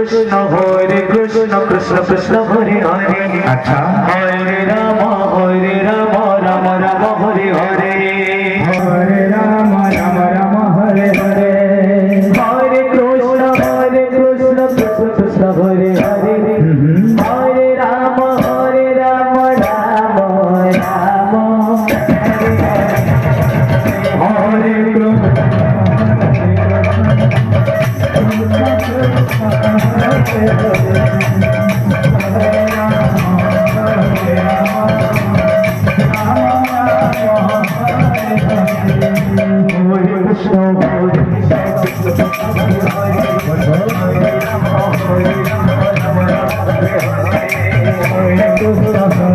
কৃষ্ণ কৃষ্ণ কৃষ্ণ হরে হরে। আচ্ছা, হরে রাম রাম রাম হরে হরে। হরে রাম রাম রাম হরে হরে। হরে কৃষ্ণ কৃষ্ণ কৃষ্ণ হরে হরে। হরে রাম রাম রাম হরে হরে। হরে